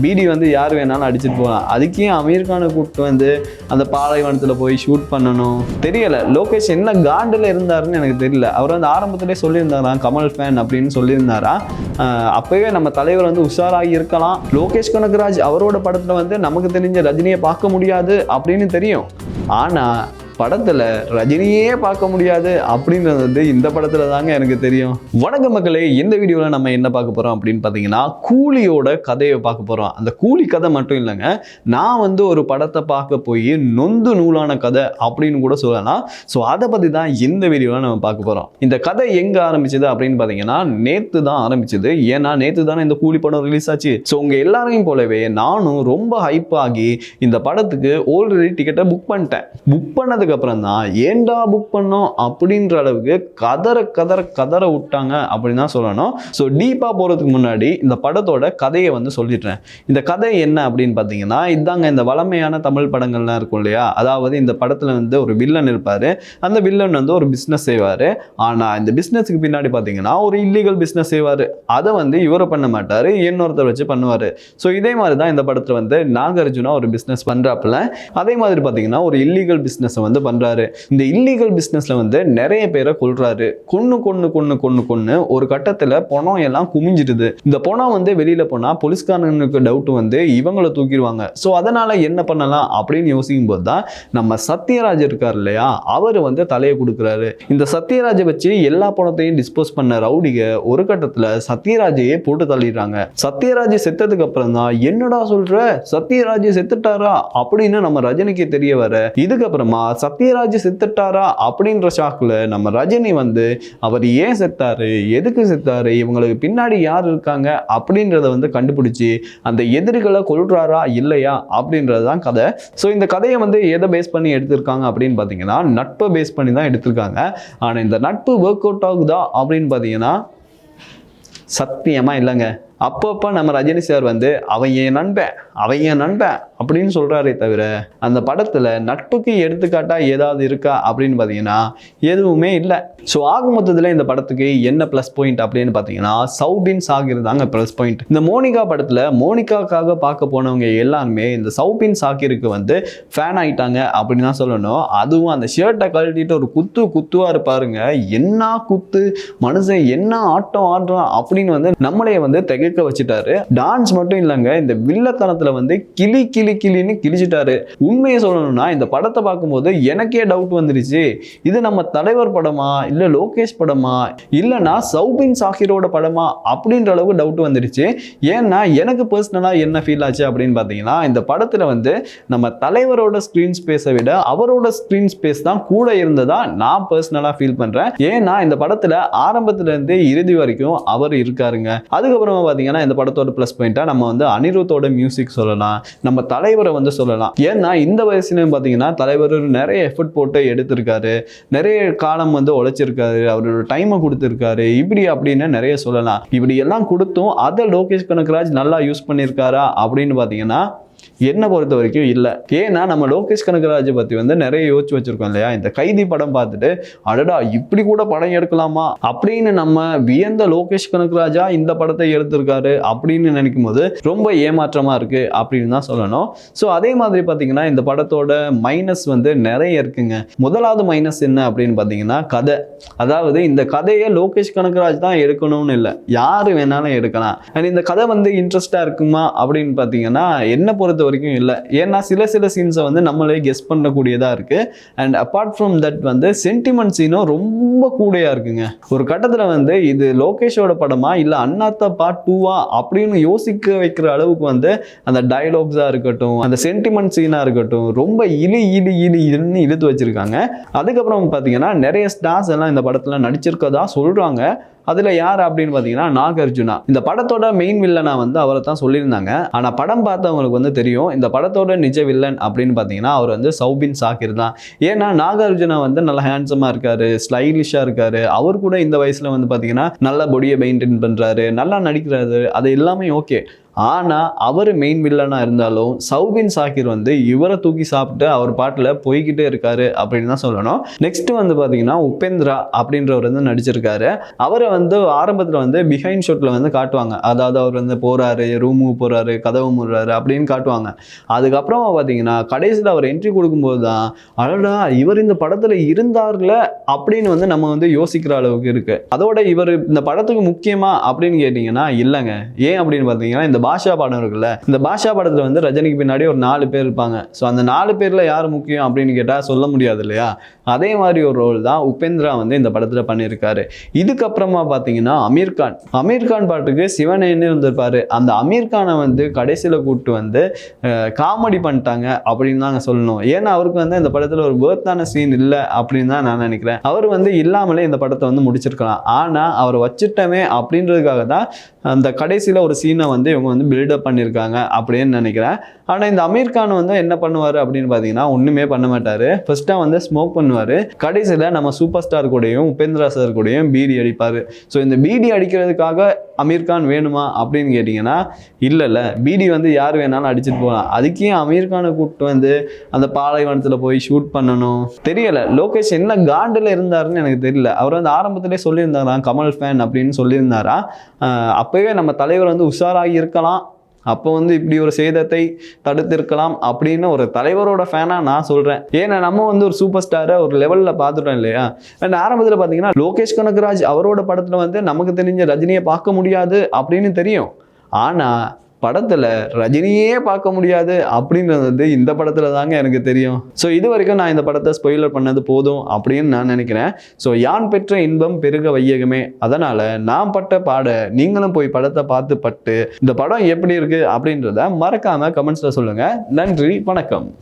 PT வந்து யார் வேணாலும் அடிச்சுட்டு போகலாம். அதுக்கே அமீர் கானை கூப்பிட்டு வந்து அந்த பாலைவனத்தில் போய் ஷூட் பண்ணணும் தெரியல. லோகேஷ் என்ன காண்டில் இருந்தாருன்னு எனக்கு தெரியல. அவர் வந்து ஆரம்பத்திலே சொல்லியிருந்தாரா கமல் ஃபேன் அப்படின்னு சொல்லியிருந்தாரா. அப்போவே நம்ம தலைவர் வந்து உஷாராகி இருக்கலாம். லோகேஷ் கனகராஜ் அவரோட படத்தில் வந்து நமக்கு தெரிஞ்ச ரஜினியை பார்க்க முடியாது அப்படின்னு தெரியும். ஆனால் படத்தில் ரஜினியே பார்க்க முடியாது அப்படின்றது வந்து இந்த படத்தில் தாங்க எனக்கு தெரியும். வணக்க மக்களே, இந்த வீடியோவில் நம்ம என்ன பார்க்க போகிறோம் அப்படின்னு பார்த்தீங்கன்னா கூலியோட கதையை பார்க்க போகிறோம். அந்த கூலி கதை மட்டும் இல்லைங்க, நான் வந்து ஒரு படத்தை பார்க்க போய் நொந்து நூலான கதை அப்படின்னு கூட சொல்லலாம். ஸோ அதை பற்றி தான் இந்த வீடியோவில் நம்ம பார்க்க போகிறோம். இந்த கதை எங்கே ஆரம்பிச்சது அப்படின்னு பார்த்தீங்கன்னா நேற்று தான் ஆரம்பிச்சது. ஏன்னா நேற்று தானே இந்த கூலி படம் ரிலீஸ் ஆச்சு. ஸோ உங்கள் எல்லாரையும் போலவே நானும் ரொம்ப ஹைப் ஆகி இந்த படத்துக்கு ஆல்ரெடி டிக்கெட்டை புக் பண்ணிட்டேன். புக் பண்ணதுக்கு அப்புறம் தான் ஏண்டா புக் பண்ணோம் அப்படின்ற அளவுக்கு கதற விட்டாங்க அப்படின்னு தான் சொல்லணும். ஸோ டீப்பா போறதுக்கு முன்னாடி இந்த படத்தோட கதையை வந்து சொல்லிடுறேன். இந்த கதை என்ன அப்படின்னு பார்த்தீங்கன்னா இதாங்க இந்த வளமையான தமிழ் படங்கள்லாம் இருக்கும் இல்லையா. அதாவது இந்த படத்துல வந்து ஒரு வில்லன் இருப்பாரு. அந்த வில்லன் வந்து ஒரு பிஸ்னஸ் செய்வாரு. ஆனா இந்த பிஸ்னஸுக்கு பின்னாடி பார்த்தீங்கன்னா ஒரு இல்லீகல் பிஸ்னஸ் செய்வாரு. அதை வந்து இவரை பண்ண மாட்டாரு, இன்னொருத்தர் வச்சு பண்ணுவாரு. ஸோ இதே மாதிரி தான் இந்த படத்துல வந்து நாகார்ஜுனா ஒரு பிஸ்னஸ் பண்றாப்புல. அதே மாதிரி பார்த்தீங்கன்னா ஒரு இல்லீகல் பிஸ்னஸ் வந்து பண்றாரு. இந்த இல்லீகல் பிசினஸ்ல வந்து நிறைய பேரை கொல்றாரு. கொன்னு ஒரு கட்டத்துல பணம் எல்லாம் குமிஞ்சிடுது. இந்த பணம் வந்து வெளியில போனா போலீஸ்காரனுக்கு டவுட் வந்து இவங்களை தூக்கிடுவாங்க. ஸோ அதனால என்ன பண்ணலாம் அப்படின்னு யோசிக்கும் போது தான் நம்ம சத்யராஜ் இருக்கார் இல்லையா, அவர் வந்து தலையை கொடுக்குறாரு. இந்த சத்யராஜை வச்சு எல்லா பணத்தையும் டிஸ்போஸ் பண்ண ரவுடிக ஒரு கட்டத்துல சத்யராஜையே போட்டு தள்ளிடுறாங்க. சத்யராஜ் செத்ததுக்கு அப்புறம் தான் என்னடா சொல்ற, சத்யராஜ் செத்துட்டாரா அப்படின்னு நம்ம ரஜினிக்கு தெரிய வர, இதுக்கப்புறமா சத்யராஜ் செத்துட்டாரா அப்படின்ற ஷாக்ல நம்ம ரஜினி வந்து அவர் ஏன் செத்தாரு, எதுக்கு செத்தாரு, இவங்களுக்கு பின்னாடி யார் இருக்காங்க அப்படின்றத வந்து கண்டுபிடிச்சு அந்த எதிரிகளை கொல்றாரா இல்லையா அப்படின்றது தான் கதை. ஸோ இந்த கதையை வந்து எதை பேஸ் பண்ணி எடுத்திருக்காங்க அப்படின்னு பார்த்தீங்கன்னா நட்பை பேஸ் பண்ணி தான் எடுத்திருக்காங்க. ஆனால் இந்த நட்பு ஒர்க் அவுட் ஆகுதா அப்படின்னு பார்த்தீங்கன்னா சத்தியமா இல்லைங்க. அப்பப்போ நம்ம ரஜினி சார் வந்து அவன் என் நண்பன் அப்படின்னு சொல்றாரே தவிர அந்த படத்துல நட்புக்கு எடுத்துக்காட்டா ஏதாவது இருக்கா அப்படின்னு பார்த்தீங்கன்னா எதுவுமே இல்லை. ஸோ ஆக மொத்தத்தில் இந்த படத்துக்கு என்ன ப்ளஸ் பாயிண்ட் அப்படின்னு பார்த்தீங்கன்னா சௌபின் சாகிர் தாங்க ப்ளஸ் பாயிண்ட். இந்த மோனிகா படத்துல மோனிகாக்காக பார்க்க போனவங்க எல்லாருமே இந்த சௌபின் சாகிருக்கு வந்து ஃபேன் ஆயிட்டாங்க அப்படின்னு தான் சொல்லணும். அதுவும் அந்த ஷர்ட்டை கழட்டிட்டு ஒரு குத்துவா இருப்பாருங்க. என்ன குத்து மனுஷன், என்ன ஆட்டம் ஆடுறான் அப்படின்னு வந்து நம்மளே வந்து திகைக்க வச்சுட்டாரு. டான்ஸ் மட்டும் இல்லைங்க, இந்த வில்லத்தனத்துல வந்து கிளின்னு கிழிச்சிட்டாரு. உண்மையை சொல்லணும்னா இந்த படத்தை பார்க்கும்போது எனக்கே டவுட் வந்துருச்சு, இது நம்ம தலைவர் படமா இல்ல லோகேஷ் படமா இல்லைன்னா சௌபின் சாகிரோட படமா அப்படின்ற அளவுக்கு டவுட் வந்துருச்சு. ஏன்னா எனக்கு பர்சனலா என்ன ஃபீல் ஆச்சு அப்படின்னு பார்த்தீங்கன்னா இந்த படத்துல வந்து நம்ம தலைவரோட ஸ்கிரீன் ஸ்பேஸை விட அவரோட ஸ்கிரீன் ஸ்பேஸ் தான் கூட இருந்ததா நான் பர்சனலா ஃபீல் பண்றேன். ஏன்னா இந்த படத்துல ஆரம்பத்துல இருந்து இறுதி வரைக்கும் அவர் இருக்காருங்க. அதுக்கப்புறமா பார்த்தீங்கன்னா இந்த படத்தோட ப்ளஸ் பாயிண்டா நம்ம வந்து அனிருத்தோட மியூசிக் சொல்லலாம், நம்ம தலைவரை வந்து சொல்லலாம். ஏன்னா இந்த வயசுலயும் பார்த்தீங்கன்னா தலைவர் நிறைய எஃபர்ட் போட்டு எடுத்திருக்காரு, நிறைய காலம் வந்து உழைச்சிருக்காரு, அவரோட டைமை கொடுத்துருக்காரு, இப்படி அப்படின்னு நிறைய சொல்லலாம். இப்படி எல்லாம் கொடுத்தும் அதை லோகேஷ் கனகராஜ் நல்லா யூஸ் பண்ணியிருக்காரா அப்படின்னு பார்த்தீங்கன்னா என்ன பொறுத்த வரைக்கும் இல்லை. ஏன்னா நம்ம லோகேஷ் கனகராஜை பற்றி வந்து நிறைய யோசிச்சு வச்சிருக்கோம் இல்லையா. இந்த கைதி படம் பார்த்துட்டு அடடா இப்படி கூட படம் எடுக்கலாமா அப்படின்னு நம்ம வியந்த லோகேஷ் கனகராஜா இந்த படத்தை எடுத்திருக்காரு அப்படின்னு நினைக்கும் போது ரொம்ப ஏமாற்றமா இருக்கு அப்படின்னு தான் சொல்லணும். ஸோ அதே மாதிரி பார்த்தீங்கன்னா இந்த படத்தோட மைனஸ் வந்து நிறைய இருக்குங்க. முதலாவது மைனஸ் என்ன அப்படின்னு பார்த்தீங்கன்னா கதை. அதாவது இந்த கதையை லோகேஷ் கனகராஜ் தான் எடுக்கணும்னு இல்லை, யாரு வேணாலும் எடுக்கலாம். அண்ட் இந்த கதை வந்து இன்ட்ரெஸ்டா இருக்குமா அப்படின்னு பார்த்தீங்கன்னா என்ன பொறுத்த வரைக்கும் இல்லை. ஏன்னா சில சீன்ஸை வந்து நம்மளே கெஸ் பண்ணக்கூடியதா இருக்கு. அண்ட் அப்பார்ட் ஃப்ரம் தட் வந்து சென்டிமெண்ட் சீனும் ரொம்ப கூடையா இருக்குங்க. ஒரு கட்டத்தில் வந்து இது லோகேஷோட படமா இல்லை அண்ணாத்த பார்ட் 2வா அப்படின்னு யோசிக்க வைக்கிற அளவுக்கு வந்து அந்த டயலாக்ஸா இருக்கட்டும், அந்த சென்டிமெண்ட் சீனா இருக்கட்டும், ரொம்ப இழுன்னு இழுத்து வச்சிருக்காங்க. அதுக்கப்புறம் பார்த்தீங்கன்னா நிறைய ஸ்டார்ஸ் எல்லாம் இந்த படத்துல நடிச்சிருக்கதா சொல்றாங்க. அதுல யார் அப்படின்னு பார்த்தீங்கன்னா நாகார்ஜுனா. இந்த படத்தோட மெயின் வில்லனா வந்து அவரை தான் சொல்லியிருந்தாங்க. ஆனா படம் பார்த்தவங்களுக்கு வந்து தெரியும் இந்த படத்தோட நிஜ வில்லன் அப்படின்னு பார்த்தீங்கன்னா அவர் வந்து சௌபின் சாகிர் தான். ஏன்னா நாகார்ஜுனா வந்து நல்ல ஹேண்ட்ஸமா இருக்காரு, ஸ்டைலிஷா இருக்காரு. அவர் கூட இந்த வயசுல வந்து பார்த்தீங்கன்னா நல்ல பொடியை மெயின்டைன் பண்றாரு, நல்லா நடிக்கிறாரு, அது எல்லாமே ஓகே. ஆனால் அவர் மெயின் வில்லனாக இருந்தாலும் சௌபின் ஷாக்கிர் வந்து இவரை தூக்கி சாப்பிட்டு அவர் பாட்டில் போய்கிட்டே இருக்காரு அப்படின்னு தான் சொல்லணும். நெக்ஸ்ட் வந்து பார்த்தீங்கன்னா உபேந்திரா அப்படின்றவர் வந்து நடிச்சிருக்காரு. அவரை வந்து ஆரம்பத்தில் வந்து பிஹைண்ட் ஷாட்டில் வந்து காட்டுவாங்க. அதாவது அவர் வந்து போகிறாரு, ரூமுக்கு போகிறாரு, கதவு முடுறாரு அப்படின்னு காட்டுவாங்க. அதுக்கப்புறமா பார்த்தீங்கன்னா கடைசியில் அவர் என்ட்ரி கொடுக்கும்போது தான் அடடா இவர் இந்த படத்தில் இருந்தார்ல அப்படின்னு வந்து நம்ம வந்து யோசிக்கிற அளவுக்கு இருக்கு. அதோட இவர் இந்த படத்துக்கு முக்கியமா அப்படின்னு கேட்டிங்கன்னா இல்லைங்க. ஏன் அப்படின்னு பார்த்தீங்கன்னா இந்த பாஷா படம் இருக்குல்ல, இந்த பாஷா படத்தில் வந்து ரஜினிக்கு பின்னாடி ஒரு 4 பேர் இருப்பாங்க. ஸோ அந்த 4 பேரில் யார் முக்கியம் அப்படின்னு கேட்டால் சொல்ல முடியாது இல்லையா? அதே மாதிரி ஒரு ரோல் தான் உபேந்திரா வந்து இந்த படத்தில் பண்ணியிருக்காரு. இதுக்கப்புறமா பார்த்தீங்கன்னா அமீர் கான் பாட்டுக்கு சிவனேன்னு இருந்திருப்பாரு. அந்த அமீர் கானை வந்து கடைசியில் கூப்பிட்டு வந்து காமெடி பண்ணிட்டாங்க அப்படின்னு தாங்க சொல்லணும். ஏன்னா அவருக்கு வந்து இந்த படத்தில் ஒரு வேர்த்தான சீன் இல்லை அப்படின்னு தான் நான் நினைக்கிறேன். அவர் வந்து இல்லாமலே இந்த படத்தை வந்து முடிச்சிருக்கலாம். ஆனால் அவர் வச்சுட்டமே அப்படின்றதுக்காக தான் அந்த கடைசியில் ஒரு சீனை வந்து இவங்க வந்து பில்டப் பண்ணியிருக்காங்க அப்படின்னு நினைக்கிறேன். ஆனால் இந்த அமீர் கான் வந்து என்ன பண்ணுவார் அப்படின்னு பார்த்தீங்கன்னா ஒன்றுமே பண்ண மாட்டார். ஃபர்ஸ்ட்டாக வந்து ஸ்மோக் பண்ணுவார். கடைசியில் நம்ம சூப்பர் ஸ்டார் கூடயும் உபேந்திரா சார் கூடயும் பீடி அடிப்பார். ஸோ இந்த பீடி அடிக்கிறதுக்காக அமீர் கான் வேணுமா அப்படின்னு கேட்டிங்கன்னா இல்லைல்ல. பீடி வந்து யார் வேணாலும் அடிச்சுட்டு போகலாம். அதுக்கே அமீர் கானை கூப்பிட்டு வந்து அந்த பாலைவனத்தில் போய் ஷூட் பண்ணணும் தெரியலை. லோகேஷ் என்ன காண்டில் இருந்தாருன்னு எனக்கு தெரியல. அவர் வந்து ஆரம்பத்திலே சொல்லியிருந்தாரா கமல் ஃபேன் அப்படின்னு சொல்லியிருந்தாரா. அப்போவே நம்ம தலைவர் வந்து உஷாராகி இருக்கலாம், அப்போ வந்து இப்படி ஒரு சேதத்தை தடுத்திருக்கலாம் அப்படின்னு ஒரு தலைவரோட ஃபேனாக நான் சொல்கிறேன். ஏன்னா நம்ம வந்து ஒரு சூப்பர் ஸ்டாரை ஒரு லெவலில் பார்த்துட்டோம் இல்லையா. அண்ட் ஆரம்பத்தில் பார்த்தீங்கன்னா லோகேஷ் கனகராஜ் அவரோட படத்தில் வந்து நமக்கு தெரிஞ்ச ரஜினியை பார்க்க முடியாது அப்படின்னு தெரியும். ஆனால் படத்தில் ரஜினியே பார்க்க முடியாது அப்படின்றது வந்து இந்த படத்தில் தாங்க எனக்கு தெரியும். ஸோ இது வரைக்கும் நான் இந்த படத்தை ஸ்பாயிலர் பண்ணது போதும் அப்படின்னு நான் நினைக்கிறேன். ஸோ யான் பெற்ற இன்பம் பெருக வையகமே. அதனால் நான் பட்ட பாட நீங்களும் போய் படத்தை பார்த்து இந்த படம் எப்படி இருக்குது அப்படின்றத மறக்காமல் கமெண்ட்ஸில் சொல்லுங்கள். நன்றி, வணக்கம்.